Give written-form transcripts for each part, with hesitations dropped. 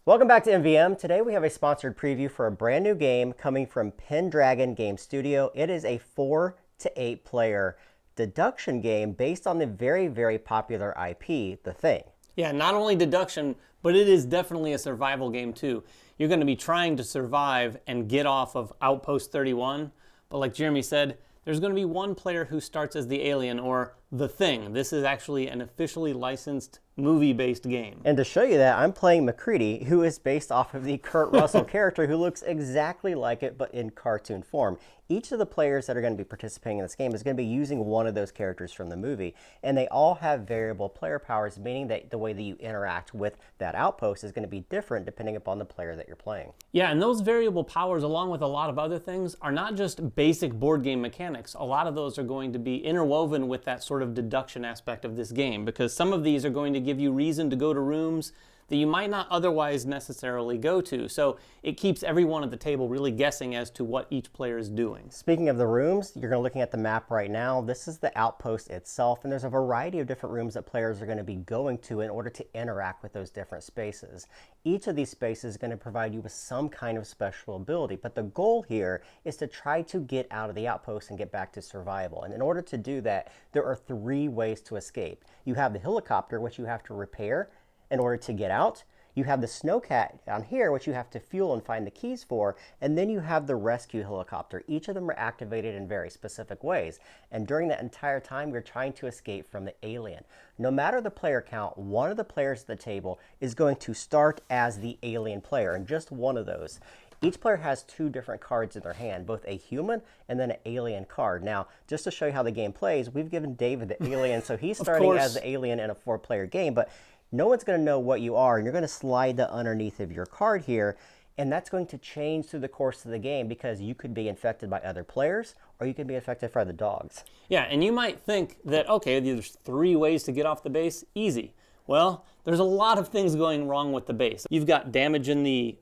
Welcome back to MVM. Today we have a sponsored preview for a brand new game coming from Pendragon Game Studio. It is a 4 to 8 player deduction game based on the very popular IP, The Thing. Yeah, not only deduction, but it is definitely a survival game too. You're going to be trying to survive and get off of Outpost 31, but like Jeremy said, there's going to be one player who starts as the alien, or The Thing. This is actually an officially licensed movie-based game. And to show you that, I'm playing McCready, who is based off of the Kurt Russell character who looks exactly like it, but in cartoon form. Each of the players that are going to be participating in this game is going to be using one of those characters from the movie, and they all have variable player powers, meaning that the way that you interact with that outpost is going to be different depending upon the player that you're playing. Yeah, and those variable powers, along with a lot of other things, are not just basic board game mechanics. A lot of those are going to be interwoven with that sort of deduction aspect of this game, because some of these are going to give you reason to go to rooms that you might not otherwise necessarily go to. So it keeps everyone at the table really guessing as to what each player is doing. Speaking of the rooms, you're looking at the map right now. This is the outpost itself, and there's a variety of different rooms that players are going to be going to in order to interact with those different spaces. Each of these spaces is going to provide you with some kind of special ability, but the goal here is to try to get out of the outpost and get back to survival. And in order to do that, there are 3 ways to escape. You have the helicopter, which you have to repair in order to get out. You have the snowcat down here, which you have to fuel and find the keys for, and then you have the rescue helicopter. Each of them are activated in very specific ways, and during that entire time you're trying to escape from the alien. No matter the player count, one of the players at the table is going to start as the alien player, and just one of those. Each player has 2 different cards in their hand, both a human and then an alien card. Now, just to show you how the game plays, we've given David the alien, so he's starting as the alien in a 4-player game, but no one's going to know what you are, and you're going to slide that underneath of your card here, and that's going to change through the course of the game because you could be infected by other players or you could be infected by the dogs. Yeah, and you might think that, okay, there's 3 ways to get off the base, easy. Well, there's a lot of things going wrong with the base. You've got damage in the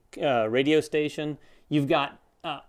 radio station, you've got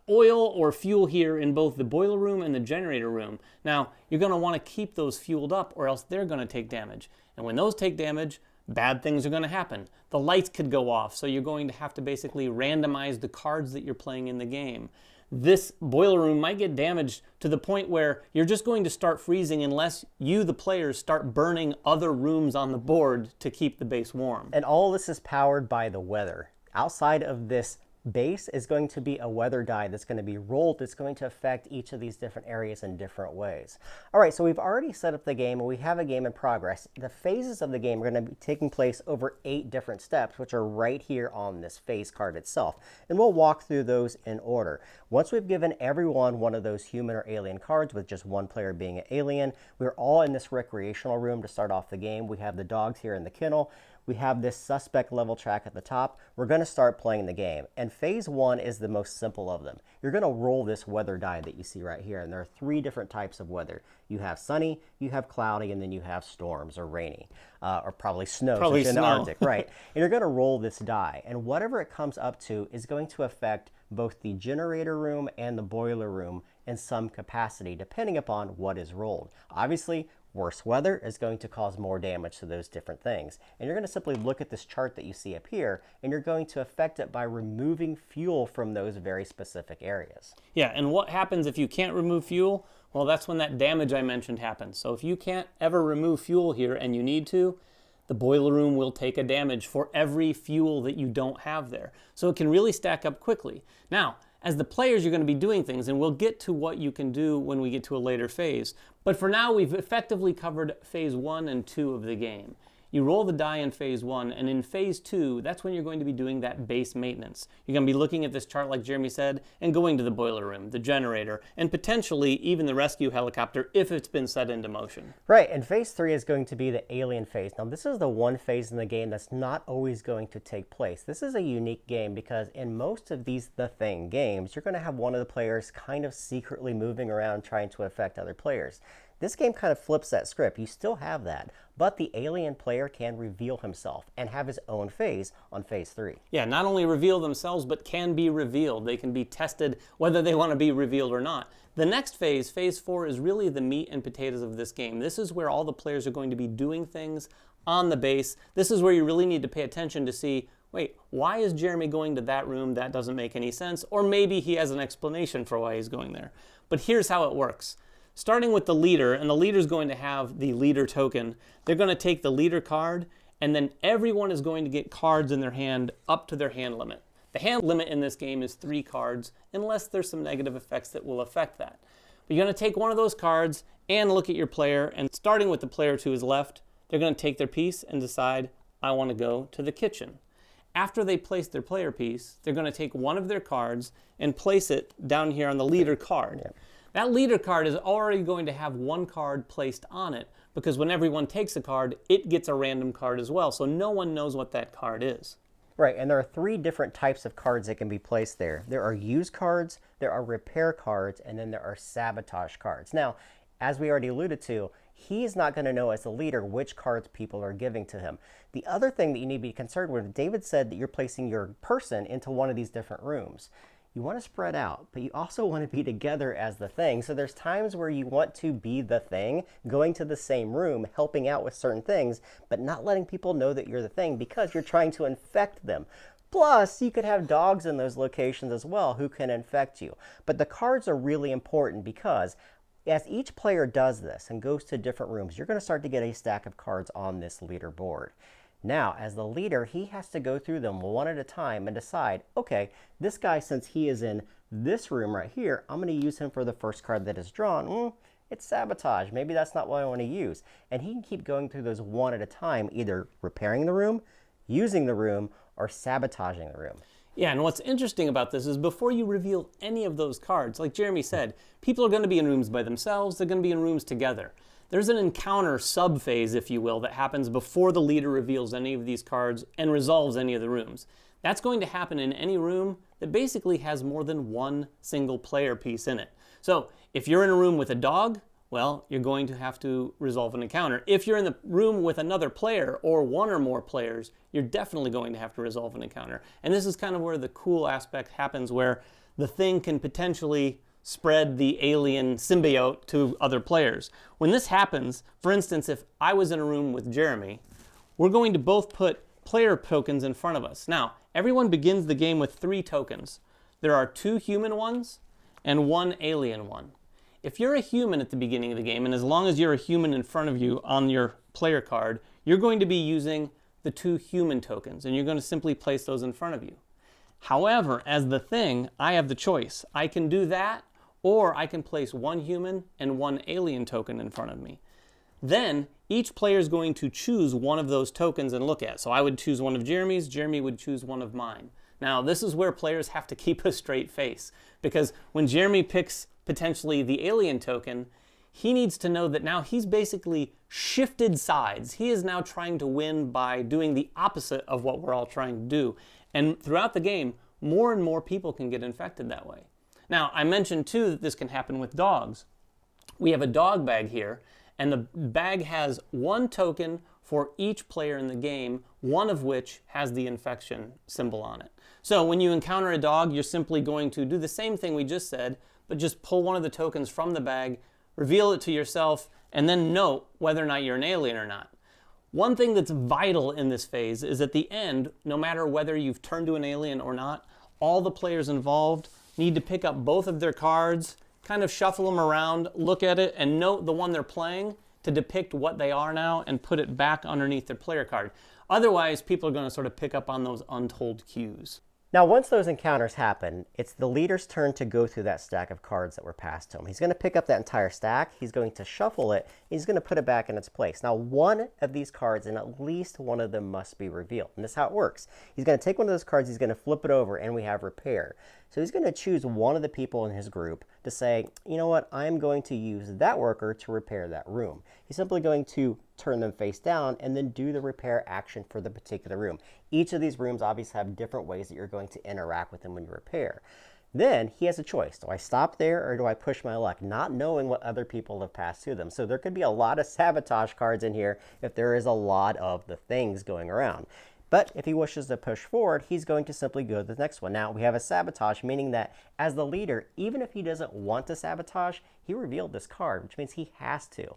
oil or fuel here in both the boiler room and the generator room. Now, you're going to want to keep those fueled up or else they're going to take damage. And when those take damage, bad things are going to happen. The lights could go off, so you're going to have to basically randomize the cards that you're playing in the game. This boiler room might get damaged to the point where you're just going to start freezing unless you, the players, start burning other rooms on the board to keep the base warm. And all this is powered by the weather. Outside of this base is going to be a weather die that's going to be rolled that's going to affect each of these different areas in different ways. All right, so we've already set up the game and we have a game in progress. The phases of the game are going to be taking place over 8 different steps, which are right here on this phase card itself. And we'll walk through those in order. Once we've given everyone one of those human or alien cards, with just one player being an alien, we're all in this recreational room to start off the game. We have the dogs here in the kennel. We have this suspect level track at the top. We're going to start playing the game. And phase 1 is the most simple of them. You're going to roll this weather die that you see right here. And there are 3 different types of weather. You have sunny, you have cloudy, and then you have storms or rainy. Or probably snow, probably in the Arctic, right? And you're going to roll this die. And whatever it comes up to is going to affect both the generator room and the boiler room in some capacity, depending upon what is rolled. Obviously, worse weather is going to cause more damage to those different things. And you're going to simply look at this chart that you see up here, and you're going to affect it by removing fuel from those very specific areas. Yeah, and what happens if you can't remove fuel? Well, that's when that damage I mentioned happens. So if you can't ever remove fuel here and you need to, the boiler room will take a damage for every fuel that you don't have there. So it can really stack up quickly. Now, as the players, you're going to be doing things, and we'll get to what you can do when we get to a later phase. But for now, we've effectively covered phase 1 and 2 of the game. You roll the die in phase 1, and in phase 2, that's when you're going to be doing that base maintenance. You're going to be looking at this chart, like Jeremy said, and going to the boiler room, the generator, and potentially even the rescue helicopter if it's been set into motion. Right, and phase 3 is going to be the alien phase. Now, this is the one phase in the game that's not always going to take place. This is a unique game because in most of these The Thing games, you're going to have one of the players kind of secretly moving around trying to affect other players. This game kind of flips that script. You still have that, but the alien player can reveal himself and have his own phase on phase 3. Yeah, not only reveal themselves, but can be revealed. They can be tested whether they want to be revealed or not. The next phase, phase 4, is really the meat and potatoes of this game. This is where all the players are going to be doing things on the base. This is where you really need to pay attention to see wait, why is Jeremy going to that room? That doesn't make any sense. Or maybe he has an explanation for why he's going there. But here's how it works. Starting with the leader, and the leader's going to have the leader token. They're going to take the leader card, and then everyone is going to get cards in their hand up to their hand limit. The hand limit in this game is 3 cards, unless there's some negative effects that will affect that. But you're going to take one of those cards and look at your player, and starting with the player to his left, they're going to take their piece and decide, I want to go to the kitchen. After they place their player piece, they're going to take one of their cards and place it down here on the leader card. That leader card is already going to have 1 card placed on it, because when everyone takes a card, it gets a random card as well, so no one knows what that card is. Right, and there are 3 different types of cards that can be placed there. There are use cards, there are repair cards, and then there are sabotage cards. Now, as we already alluded to, he's not going to know as the leader which cards people are giving to him. The other thing that you need to be concerned with, David said that you're placing your person into one of these different rooms. You want to spread out, but you also want to be together as the thing. So there's times where you want to be the thing, going to the same room, helping out with certain things, but not letting people know that you're the thing because you're trying to infect them. Plus, you could have dogs in those locations as well who can infect you. But the cards are really important because as each player does this and goes to different rooms, you're going to start to get a stack of cards on this leaderboard. Now, as the leader, he has to go through them one at a time and decide, okay, this guy, since he is in this room right here, I'm going to use him for the first card that is drawn. It's Sabotage. Maybe that's not what I want to use. And he can keep going through those one at a time, either repairing the room, using the room, or sabotaging the room. Yeah, and what's interesting about this is before you reveal any of those cards, like Jeremy said, people are going to be in rooms by themselves, they're going to be in rooms together. There's an encounter sub-phase, if you will, that happens before the leader reveals any of these cards and resolves any of the rooms. That's going to happen in any room that basically has more than 1 single player piece in it. So if you're in a room with a dog, well, you're going to have to resolve an encounter. If you're in the room with another player or 1 or more players, you're definitely going to have to resolve an encounter. And this is kind of where the cool aspect happens, where the thing can potentially spread the alien symbiote to other players. When this happens, for instance, if I was in a room with Jeremy, we're going to both put player tokens in front of us. Now, everyone begins the game with 3 tokens. There are 2 human ones and 1 alien one. If you're a human at the beginning of the game, and as long as you're a human in front of you on your player card, you're going to be using the 2 human tokens, and you're going to simply place those in front of you. However, as the thing, I have the choice. I can do that, or I can place 1 human and 1 alien token in front of me. Then, each player is going to choose one of those tokens and look at. So I would choose one of Jeremy's, Jeremy would choose one of mine. Now, this is where players have to keep a straight face, because when Jeremy picks potentially the alien token, he needs to know that now he's basically shifted sides. He is now trying to win by doing the opposite of what we're all trying to do. And throughout the game, more and more people can get infected that way. Now, I mentioned too that this can happen with dogs. We have a dog bag here, and the bag has 1 token for each player in the game, one of which has the infection symbol on it. So when you encounter a dog, you're simply going to do the same thing we just said, but just pull one of the tokens from the bag, reveal it to yourself, and then note whether or not you're an alien or not. One thing that's vital in this phase is at the end, no matter whether you've turned to an alien or not, all the players involved need to pick up both of their cards, kind of shuffle them around, look at it, and note the one they're playing to depict what they are now and put it back underneath their player card. Otherwise, people are going to sort of pick up on those untold cues. Now, once those encounters happen, it's the leader's turn to go through that stack of cards that were passed to him. He's going to pick up that entire stack, he's going to shuffle it, he's going to put it back in its place. Now, one of these cards, and at least one of them must be revealed. And this is how it works. He's going to take one of those cards, he's going to flip it over, and we have repair. So he's going to choose one of the people in his group to say, you know what, I'm going to use that worker to repair that room. He's simply going to turn them face down and then do the repair action for the particular room. Each of these rooms obviously have different ways that you're going to interact with them when you repair. Then he has a choice. Do I stop there or do I push my luck? Not knowing what other people have passed to them. So there could be a lot of sabotage cards in here if there is a lot of the things going around. But if he wishes to push forward, he's going to simply go to the next one. Now, we have a sabotage, meaning that as the leader, even if he doesn't want to sabotage, he revealed this card, which means he has to.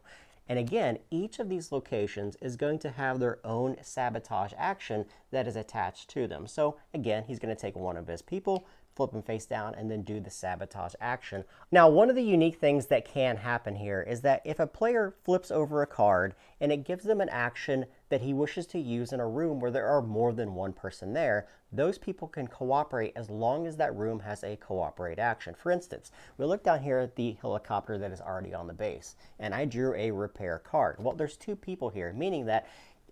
And again, each of these locations is going to have their own sabotage action that is attached to them. So again, he's going to take one of his people, flip him face down, and then do the sabotage action. Now, one of the unique things that can happen here is that if a player flips over a card and it gives them an action that he wishes to use in a room where there are more than one person there, those people can cooperate as long as that room has a cooperate action. For instance, we look down here at the helicopter that is already on the base, and I drew a repair card. Well, there's two people here, meaning that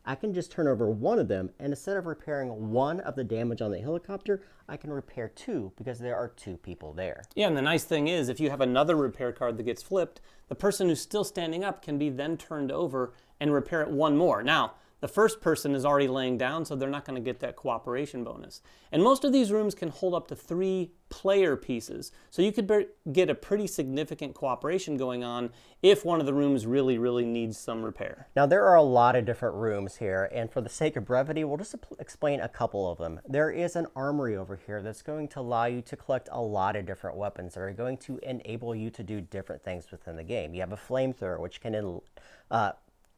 I can just turn over one of them, and instead of repairing one of the damage on the helicopter, I can repair two because there are two people there. Yeah, and the nice thing is, if you have another repair card that gets flipped, the person who's still standing up can be then turned over and repair it one more. Now, the first person is already laying down, so they're not going to get that cooperation bonus. And most of these rooms can hold up to 3 player pieces, so you could get a pretty significant cooperation going on if one of the rooms really, really needs some repair. Now, there are a lot of different rooms here, and for the sake of brevity, we'll just explain a couple of them. There is an armory over here that's going to allow you to collect a lot of different weapons that are going to enable you to do different things within the game. You have a flamethrower, which can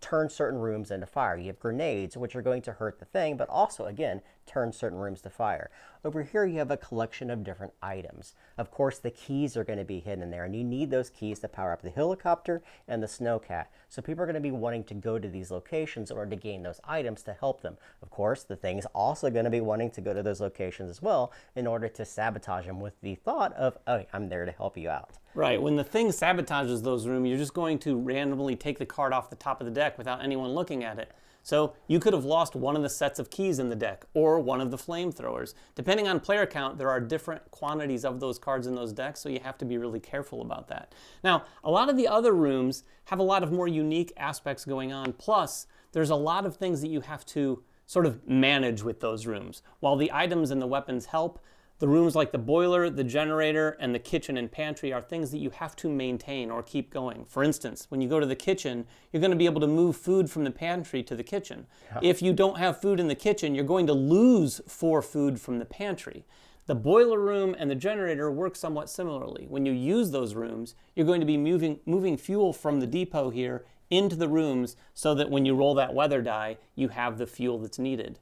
turn certain rooms into fire. You have grenades, which are going to hurt the thing, but also, again, turn certain rooms to fire. Over here, you have a collection of different items. Of course, the keys are going to be hidden in there, and you need those keys to power up the helicopter and the snowcat. So people are going to be wanting to go to these locations in order to gain those items to help them. Of course, the thing's also going to be wanting to go to those locations as well in order to sabotage them with the thought of, oh, I'm there to help you out. Right, when the thing sabotages those rooms, you're just going to randomly take the card off the top of the deck without anyone looking at it. So you could have lost one of the sets of keys in the deck or one of the flamethrowers. Depending on player count, there are different quantities of those cards in those decks, so you have to be really careful about that. Now, a lot of the other rooms have a lot of more unique aspects going on, plus there's a lot of things that you have to sort of manage with those rooms. While the items and the weapons help, the rooms like the boiler, the generator, and the kitchen and pantry are things that you have to maintain or keep going. For instance, when you go to the kitchen, you're going to be able to move food from the pantry to the kitchen. Yeah. If you don't have food in the kitchen, you're going to lose 4 food from the pantry. The boiler room and the generator work somewhat similarly. When you use those rooms, you're going to be moving fuel from the depot here into the rooms so that when you roll that weather die, you have the fuel that's needed.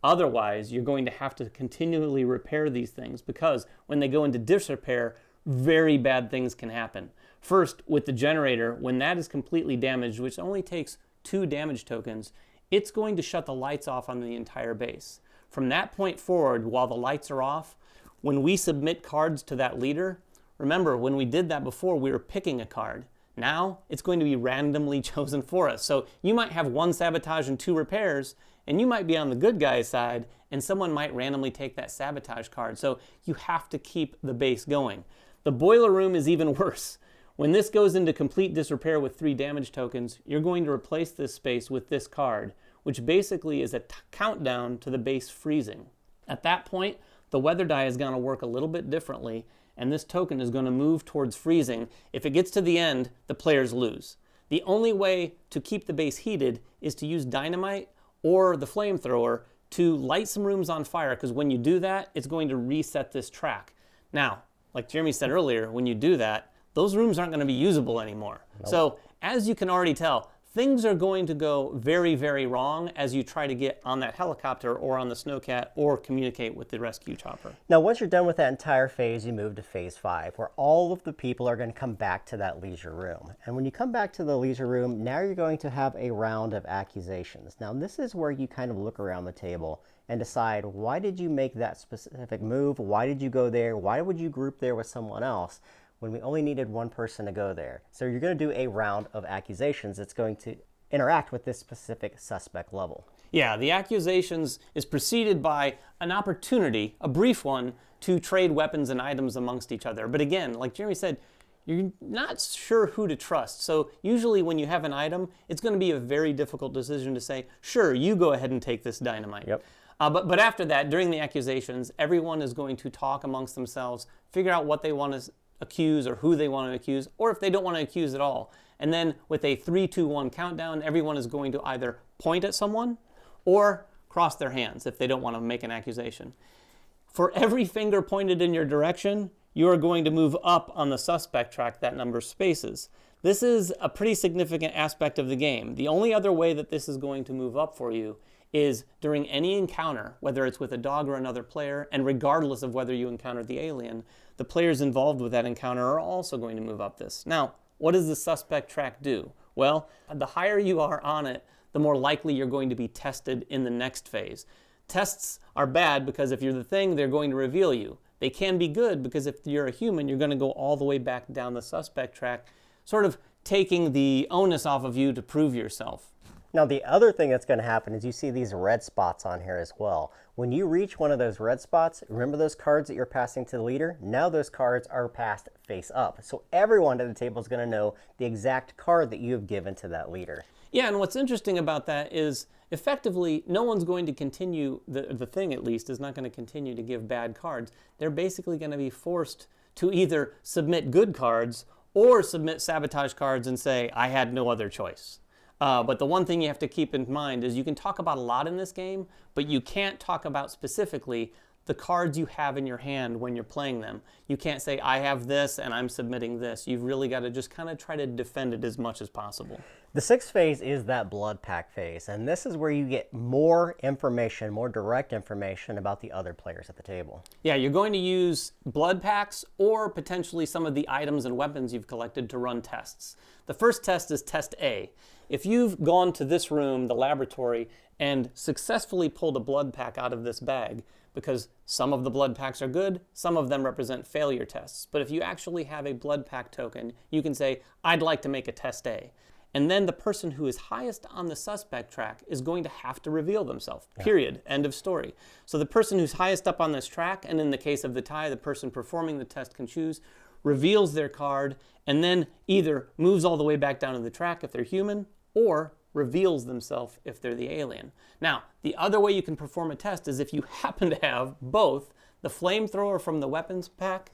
Otherwise, you're going to have to continually repair these things because when they go into disrepair, very bad things can happen. First, with the generator, when that is completely damaged, which only takes 2 damage tokens, it's going to shut the lights off on the entire base. From that point forward, while the lights are off, when we submit cards to that leader, remember when we did that before, we were picking a card. Now, it's going to be randomly chosen for us. So you might have 1 sabotage and 2 repairs, and you might be on the good guy's side, and someone might randomly take that sabotage card. So you have to keep the base going. The boiler room is even worse. When this goes into complete disrepair with 3 damage tokens, you're going to replace this space with this card, which basically is a countdown to the base freezing. At that point, the weather die is going to work a little bit differently, and this token is going to move towards freezing. If it gets to the end, the players lose. The only way to keep the base heated is to use dynamite or the flamethrower to light some rooms on fire, because when you do that, it's going to reset this track. Now, like Jeremy said earlier, when you do that, those rooms aren't going to be usable anymore. Nope. So, as you can already tell, things are going to go very, very wrong as you try to get on that helicopter or on the snowcat or communicate with the rescue chopper. Now, once you're done with that entire phase, you move to phase 5, where all of the people are going to come back to that leisure room. And when you come back to the leisure room, now you're going to have a round of accusations. Now, this is where you kind of look around the table and decide, why did you make that specific move? Why did you go there? Why would you group there with someone else when we only needed one person to go there? So you're going to do a round of accusations that's going to interact with this specific suspect level. Yeah, the accusations is preceded by an opportunity, a brief one, to trade weapons and items amongst each other. But again, like Jeremy said, you're not sure who to trust. So usually when you have an item, it's going to be a very difficult decision to say, sure, you go ahead and take this dynamite. Yep. But after that, during the accusations, everyone is going to talk amongst themselves, figure out what they want to accuse or who they want to accuse, or if they don't want to accuse at all. And then with a 3, 2, 1 countdown, everyone is going to either point at someone or cross their hands if they don't want to make an accusation. For every finger pointed in your direction, you are going to move up on the suspect track that number of spaces. This is a pretty significant aspect of the game. The only other way that this is going to move up for you is during any encounter, whether it's with a dog or another player, and regardless of whether you encounter the alien, the players involved with that encounter are also going to move up this. Now, what does the suspect track do? Well, the higher you are on it, the more likely you're going to be tested in the next phase. Tests are bad because if you're the thing, they're going to reveal you. They can be good because if you're a human, you're going to go all the way back down the suspect track, sort of taking the onus off of you to prove yourself. Now, the other thing that's going to happen is you see these red spots on here as well. When you reach one of those red spots, remember those cards that you're passing to the leader? Now those cards are passed face up. So everyone at the table is going to know the exact card that you have given to that leader. Yeah, and what's interesting about that is effectively no one's going to continue, the thing at least, is not going to continue to give bad cards. They're basically going to be forced to either submit good cards or submit sabotage cards and say, I had no other choice. But the one thing you have to keep in mind is you can talk about a lot in this game, but you can't talk about specifically the cards you have in your hand when you're playing them. You can't say, I have this and I'm submitting this. You've really got to just kind of try to defend it as much as possible. The sixth phase is that blood pack phase, and this is where you get more information, more direct information about the other players at the table. Yeah, you're going to use blood packs or potentially some of the items and weapons you've collected to run tests. The first test is test A. If you've gone to this room, the laboratory, and successfully pulled a blood pack out of this bag, because some of the blood packs are good, some of them represent failure tests. But if you actually have a blood pack token, you can say, I'd like to make a test A. And then the person who is highest on the suspect track is going to have to reveal themselves, period, end of story. So the person who's highest up on this track, and in the case of the tie, the person performing the test can choose, reveals their card, and then either moves all the way back down to the track if they're human, or reveals themselves if they're the alien. Now, the other way you can perform a test is if you happen to have both the flamethrower from the weapons pack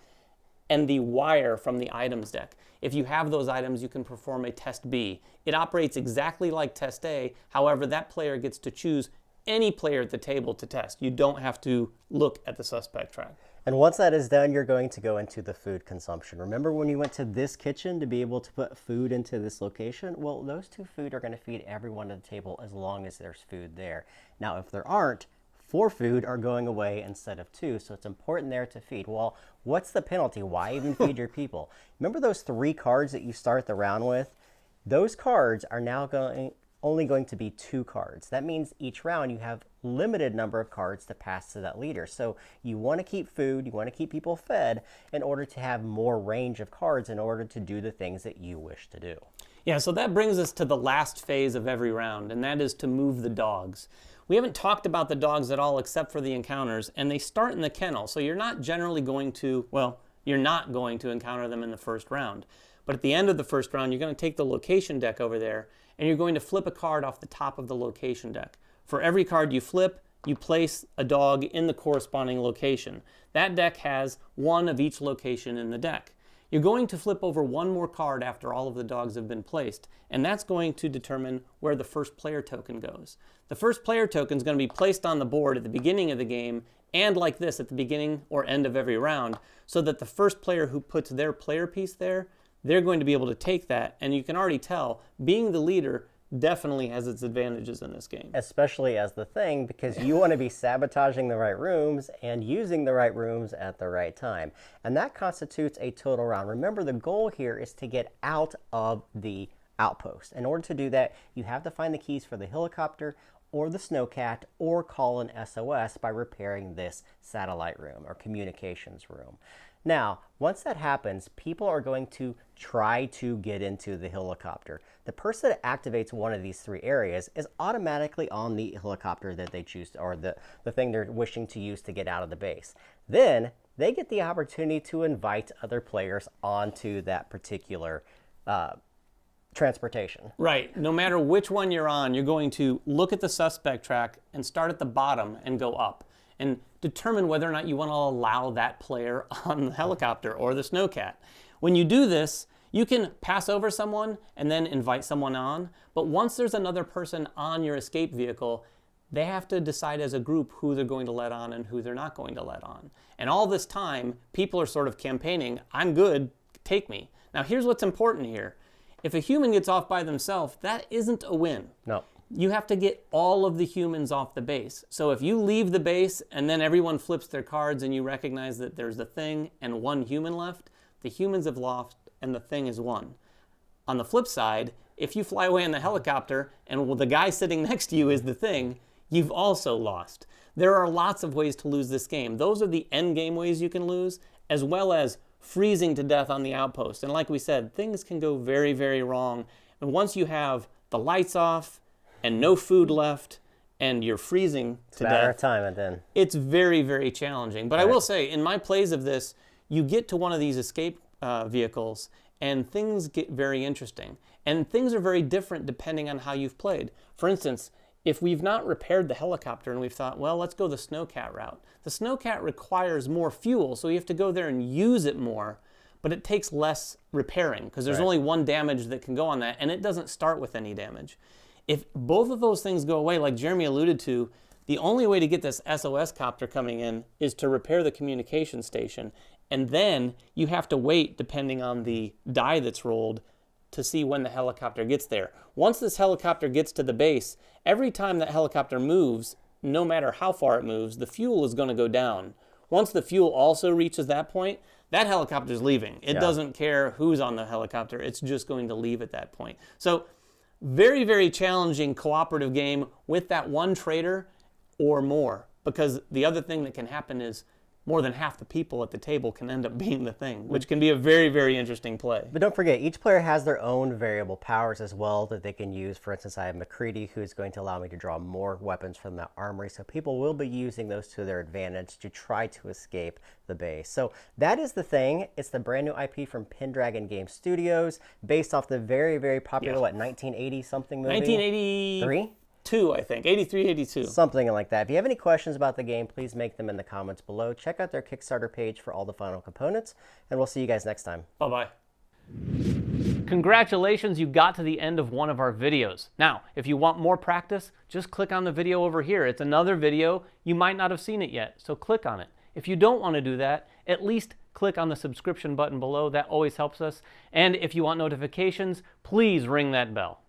and the wire from the items deck. If you have those items, you can perform a test B. It operates exactly like test A, however, that player gets to choose any player at the table to test. You don't have to look at the suspect track. And once that is done, you're going to go into the food consumption. Remember when you went to this kitchen to be able to put food into this location? Well, those two food are going to feed everyone at the table as long as there's food there. Now, if there aren't, 4 food are going away instead of 2, so it's important there to feed. Well, what's the penalty? Why even feed your people? Remember those 3 cards that you start the round with? Those cards are now only going to be 2 cards. That means each round you have limited number of cards to pass to that leader. So you want to keep food, you want to keep people fed in order to have more range of cards in order to do the things that you wish to do. Yeah, so that brings us to the last phase of every round, and that is to move the dogs. We haven't talked about the dogs at all except for the encounters, and they start in the kennel, so you're not generally going to, well, you're not going to encounter them in the first round. But at the end of the first round, you're going to take the location deck over there, and you're going to flip a card off the top of the location deck. For every card you flip, you place a dog in the corresponding location. That deck has 1 of each location in the deck. You're going to flip over 1 more card after all of the dogs have been placed, and that's going to determine where the first player token goes. The first player token is going to be placed on the board at the beginning of the game, and like this at the beginning or end of every round, so that the first player who puts their player piece there, they're going to be able to take that, and you can already tell, being the leader definitely has its advantages in this game. Especially as the thing, because you want to be sabotaging the right rooms and using the right rooms at the right time. And that constitutes a total round. Remember, the goal here is to get out of the outpost. In order to do that, you have to find the keys for the helicopter or the snowcat or call an SOS by repairing this satellite room or communications room. Now, once that happens, people are going to try to get into the helicopter. The person that activates one of these 3 areas is automatically on the helicopter that they choose to, or the thing they're wishing to use to get out of the base. Then they get the opportunity to invite other players onto that particular transportation. Right. No matter which one you're on, you're going to look at the suspect track and start at the bottom and go up and determine whether or not you want to allow that player on the helicopter or the snowcat. When you do this, you can pass over someone and then invite someone on, but once there's another person on your escape vehicle, they have to decide as a group who they're going to let on and who they're not going to let on. And all this time, people are sort of campaigning, I'm good, take me. Now here's what's important here. If a human gets off by themselves, that isn't a win. No. You have to get all of the humans off the base. So if you leave the base and then everyone flips their cards and you recognize that there's the thing and one human left, the humans have lost and the thing is won. On the flip side, if you fly away in the helicopter and the guy sitting next to you is the thing, you've also lost. There are lots of ways to lose this game. Those are the end game ways you can lose, as well as freezing to death on the outpost. And like we said, things can go very, very wrong. And once you have the lights off and no food left and you're freezing to Matter death, of time and then. it's very, very challenging. But I will say, in my plays of this, you get to one of these escape vehicles and things get very interesting. And things are very different depending on how you've played. For instance, if we've not repaired the helicopter and we've thought, well, let's go the Snowcat route. The Snowcat requires more fuel, so you have to go there and use it more, but it takes less repairing because there's only one damage that can go on that, and it doesn't start with any damage. If both of those things go away, like Jeremy alluded to, the only way to get this SOS copter coming in is to repair the communication station, and then you have to wait, depending on the die that's rolled, to see when the helicopter gets there. Once this helicopter gets to the base, every time that helicopter moves, no matter how far it moves, the fuel is going to go down. Once the fuel also reaches that point, that helicopter's leaving. It doesn't care who's on the helicopter. It's just going to leave at that point. So very, very challenging cooperative game with that one traitor or more, because the other thing that can happen is more than half the people at the table can end up being the thing, which can be a very, very interesting play. But don't forget, each player has their own variable powers as well that they can use. For instance, I have McCready, who's going to allow me to draw more weapons from the armory. So people will be using those to their advantage to try to escape the base. So that is the thing. It's the brand new IP from Pendragon Game Studios, based off the very, very popular, 1980 something movie? 1983? I think. 83, 82. Something like that. If you have any questions about the game, please make them in the comments below. Check out their Kickstarter page for all the final components, and we'll see you guys next time. Bye-bye. Congratulations, you got to the end of one of our videos. Now, if you want more practice, just click on the video over here. It's another video. You might not have seen it yet, so click on it. If you don't want to do that, at least click on the subscription button below. That always helps us. And if you want notifications, please ring that bell.